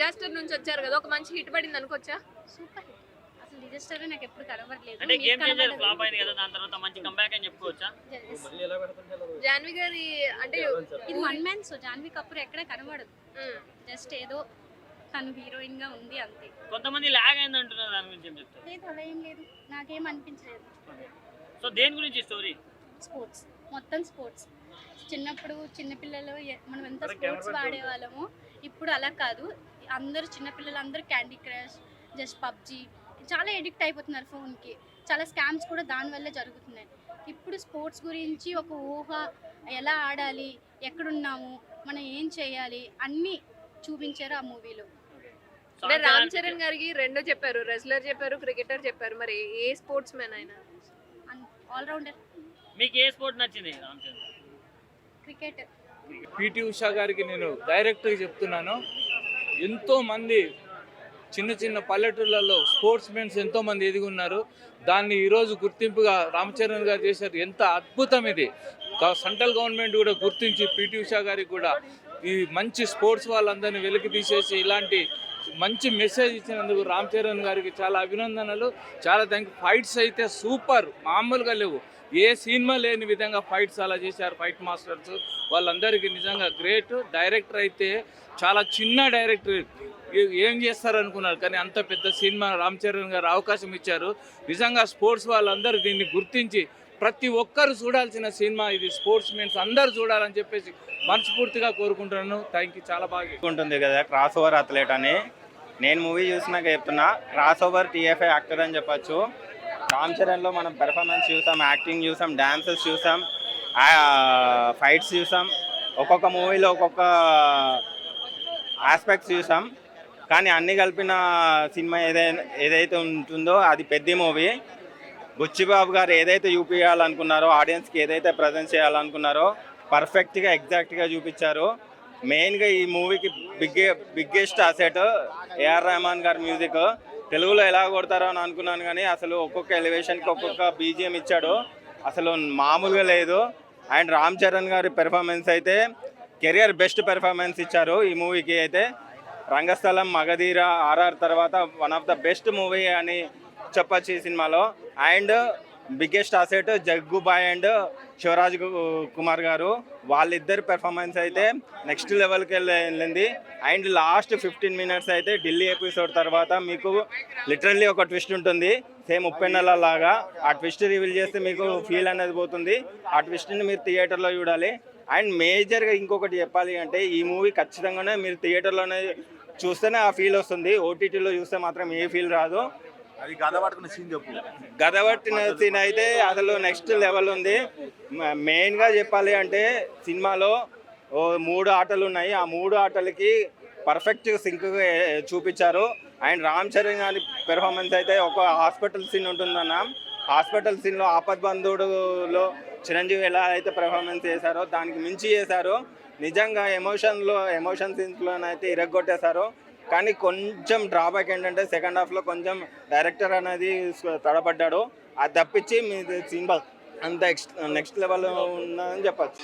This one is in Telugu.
డిజాస్టర్ నుంచి వచ్చారు కదా, ఒక మంచి హిట్ పడింది అనుకోవచ్చా? Super hit. అసలు డిజాస్టర్ నాకు ఎప్పుడు కనబడలేదు. అంటే గేమ్ చేంజర్ ఫ్లాప్ అయింది కదా, దాని తర్వాత మంచి కంబ్యాక్ అని చెప్పుకోవచ్చా? జాన్వి గారి అంటే ఇది one man show. Janhvi Kapoor ఎక్కడ కనబడదు, జస్ట్ ఏదో తను హీరోయిన్ గా ఉంది అంతే. కొంతమంది లాగ్ అయింది అంటున్నారు, దాని గురించి ఏం చెప్తారు? లేదు, అలా ఏం లేదు, నాకేం అనిపించలేదు. సో దేని గురించి స్టోరీ? స్పోర్ట్స్, మొత్తం స్పోర్ట్స్. చిన్నప్పుడు చిన్నపిల్లలు మనం ఎంత స్పోర్ట్స్ వాడేవాళ్ళము, ఇప్పుడు అలా కాదు. అందరూ చిన్నపిల్లలు అందరూ క్యాండీ క్రష్, జస్ట్ పబ్జీ, చాలా ఎడిక్ట్ అయిపోతున్నారు ఫోన్కి. చాలా స్కామ్స్ కూడా దానివల్లే జరుగుతున్నాయి. ఇప్పుడు స్పోర్ట్స్ గురించి ఒక ఊహ, ఎలా ఆడాలి, ఎక్కడున్నాము, మనం ఏం చేయాలి అన్నీ చూపించారు ఆ మూవీలో. అంటే రామ్ చరణ్ గారికి రెండో చెప్పారు, రెస్లర్ చెప్పారు, క్రికెటర్ చెప్పారు, మరి ఏ స్పోర్ట్స్ మ్యాన్ అయినా? ఆల్రౌండర్. మీకు ఏ స్పోర్ట్ నచ్చింది రామ్ చరణ్? క్రికెట్. పిటి ఉషా గారికి నేను డైరెక్ట్గా చెప్తున్నాను, ఎంతోమంది చిన్న చిన్న పల్లెటూళ్ళలో స్పోర్ట్స్ మెన్స్ ఎంతోమంది ఎదిగి ఉన్నారు. దాన్ని ఈరోజు గుర్తింపుగా రామ్ చరణ్ గారు చేశారు. ఎంత అద్భుతం ఇది. సెంట్రల్ గవర్నమెంట్ కూడా గుర్తించి పిటి ఉషా గారికి కూడా ఈ మంచి స్పోర్ట్స్ వాళ్ళందరినీ వెలికి తీసేసి ఇలాంటి మంచి మెసేజ్ ఇచ్చినందుకు రామ్ చరణ్ గారికి చాలా అభినందనలు, చాలా థ్యాంక్ యూ. ఫైట్స్ అయితే సూపర్, మామూలుగా లేవు. ఏ సినిమా లేని విధంగా ఫైట్స్ అలా చేశారు ఫైట్ మాస్టర్స్, వాళ్ళందరికీ నిజంగా గ్రేట్. డైరెక్టర్ అయితే చాలా చిన్న డైరెక్టర్, ఏం చేస్తారనుకున్నారు, కానీ అంత పెద్ద సినిమా రామ్ చరణ్ గారు అవకాశం ఇచ్చారు. నిజంగా స్పోర్ట్స్ వాళ్ళందరూ దీన్ని గుర్తించి ప్రతి ఒక్కరు చూడాల్సిన సినిమా ఇది. స్పోర్ట్స్ మెన్స్ అందరూ చూడాలని చెప్పేసి మనస్ఫూర్తిగా కోరుకుంటున్నాను. Thank you. చాలా బాగా ఉంటుంది కదా క్రాస్ ఓవర్ అథ్లెట్ అని. నేను మూవీ చూసినాక చెప్తున్నా, క్రాస్ ఓవర్ టీఎఫ్ఐ యాక్టర్ అని చెప్పచ్చు. రామ్ చరణ్లో మనం పెర్ఫార్మెన్స్ చూసాం, యాక్టింగ్ చూసాం, డాన్సెస్ చూసాం, ఫైట్స్ చూసాం, ఒక్కొక్క మూవీలో ఒక్కొక్క ఆస్పెక్ట్స్ చూసాం. కానీ అన్నీ కలిపిన సినిమా ఏదైతే ఉంటుందో అది పెద్ద మూవీ. బుచ్చిబాబు గారు ఏదైతే చూపించాలనుకున్నారో, ఆడియన్స్కి ఏదైతే ప్రజెంట్ చేయాలనుకున్నారో పర్ఫెక్ట్గా ఎగ్జాక్ట్గా చూపించారు. మెయిన్గా ఈ మూవీకి బిగ్గెస్ట్ అసెట్ ఏఆర్ రెహమాన్ గారి మ్యూజిక్. తెలుగులో ఎలా కొడతారో అని అనుకున్నాను, కానీ అసలు ఒక్కొక్క ఎలివేషన్కి ఒక్కొక్క బీజిఎం ఇచ్చాడు, అసలు మామూలుగా లేదు. అండ్ రామ్ చరణ్ గారి పెర్ఫార్మెన్స్ అయితే కెరియర్ బెస్ట్ పెర్ఫార్మెన్స్ ఇచ్చారు ఈ మూవీకి. అయితే రంగస్థలం, మగధీర, ఆర్ఆర్ తర్వాత one of the best movie అని చెప్పచ్చు ఈ సినిమాలో. And biggest asset Jaggubhai and Shivraj Kumar garu, వాళ్ళిద్దరి పెర్ఫార్మెన్స్ అయితే నెక్స్ట్ లెవెల్కి వెళ్ళింది. అండ్ లాస్ట్ 15 minutes అయితే ఢిల్లీ ఎపిసోడ్ తర్వాత మీకు లిటరల్లీ ఒక ట్విస్ట్ ఉంటుంది, సేమ్ ఉప్పెన్నెల లాగా. ఆ ట్విస్ట్ రివీల్ చేస్తే మీకు ఫీల్ అనేది పోతుంది. ఆ ట్విస్ట్ని మీరు థియేటర్లో చూడాలి. అండ్ మేజర్గా ఇంకొకటి చెప్పాలి అంటే, ఈ మూవీ ఖచ్చితంగానే మీరు థియేటర్లోనే చూస్తేనే ఆ ఫీల్ వస్తుంది. ఓటీటీలో చూస్తే మాత్రం ఏ ఫీల్ రాదు. అది గదపట్టుకున్న సీన్ చెప్పు. గదపట్టిన సీన్ అయితే అసలు నెక్స్ట్ లెవెల్ ఉంది. మెయిన్గా చెప్పాలి అంటే సినిమాలో 3 ఆటలు ఉన్నాయి. ఆ 3 ఆటలకి పర్ఫెక్ట్ సింక్ చూపించారు. అండ్ రామ్ చరణ్ గారి పెర్ఫార్మెన్స్ అయితే ఒక హాస్పిటల్ సీన్ ఉంటుందన్న, హాస్పిటల్ సీన్లో ఆపద్బంధుడులో చిరంజీవి ఎలా అయితే పెర్ఫార్మెన్స్ చేశారో దానికి మించి చేశారు. నిజంగా ఎమోషన్ సీన్స్లోనైతే ఇరగొట్టేశారు. కానీ కొంచెం డ్రాబ్యాక్ ఏంటంటే సెకండ్ హాఫ్లో కొంచెం డైరెక్టర్ అనేది తడబడ్డాడు. అది తప్పించి మీ సినిమా అంత నెక్స్ట్ లెవెల్ ఉందని చెప్పచ్చు.